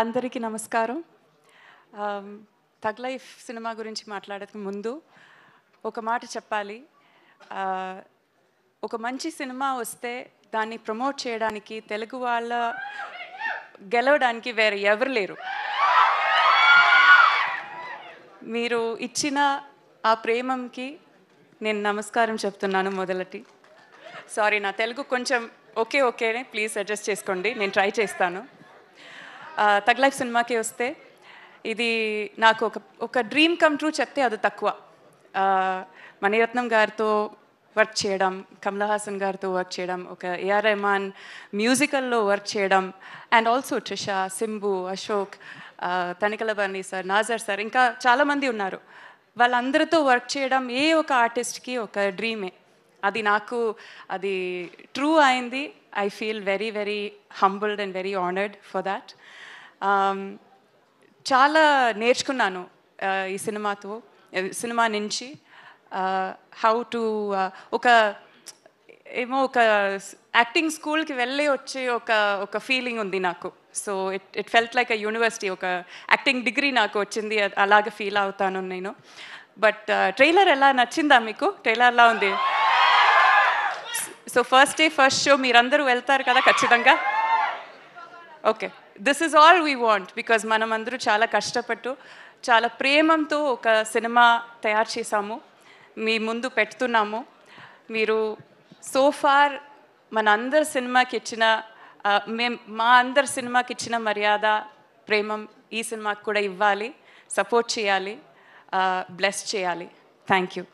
అందరికీ నమస్కారం. తగ్ లైఫ్ సినిమా గురించి మాట్లాడక ముందు ఒక మాట చెప్పాలి. ఒక మంచి సినిమా వస్తే దాన్ని ప్రమోట్ చేయడానికి తెలుగు వాళ్ళ గెలవడానికి వేరే ఎవరు లేరు. మీరు ఇచ్చిన ఆ ప్రేమకి నేను నమస్కారం చెప్తున్నాను. మొదలటి సారీ, నా తెలుగు కొంచెం ఓకేనే, ప్లీజ్ అడ్జస్ట్ చేసుకోండి, నేను ట్రై చేస్తాను. తగ్ లైఫ్ సినిమాకి వస్తే ఇది నాకు ఒక డ్రీమ్ కమ్ ట్రూ చెప్తే అది తక్కువ. మణిరత్నం గారితో వర్క్ చేయడం, కమల్ హాసన్ గారితో వర్క్ చేయడం, ఒక ఏఆర్ రెహమాన్ మ్యూజికల్లో వర్క్ చేయడం, and also Trisha, Simbu, Ashok, Tanikella Bharani sir, Nassar sir, ఇంకా చాలామంది ఉన్నారు. వాళ్ళందరితో వర్క్ చేయడం ఏ ఒక ఆర్టిస్ట్కి ఒక డ్రీమే. అది నాకు అది ట్రూ అయింది. I feel very very humbled and very honoured for that. చాలా నేర్చుకున్నాను ఈ సినిమా నుంచి. హౌ టు ఒక యాక్టింగ్ స్కూల్కి వెళ్ళి వచ్చే ఒక ఫీలింగ్ ఉంది నాకు. So it felt like a university. ఒక యాక్టింగ్ డిగ్రీ నాకు వచ్చింది, అలాగే ఫీల్ అవుతాను నేను. బట్ ట్రైలర్ ఎలా నచ్చిందా మీకు? ట్రైలర్ ఎలా ఉంది? So first day first show మీరందరూ వెళ్తారు కదా ఖచ్చితంగా? Okay, this is all we want. Because మనం అందరూ చాలా కష్టపట్టు, చాలా ప్రేమంతో ఒక సినిమా తయారు చేసాము, మీ ముందు పెడుతున్నాము. మీరు సోఫార్ మన అందరి సినిమాకి ఇచ్చిన మా అందరి సినిమాకి ఇచ్చిన మర్యాద, ప్రేమం ఈ సినిమాకి కూడా ఇవ్వాలి, సపోర్ట్ చేయాలి, బ్లెస్ చేయాలి. Thank you.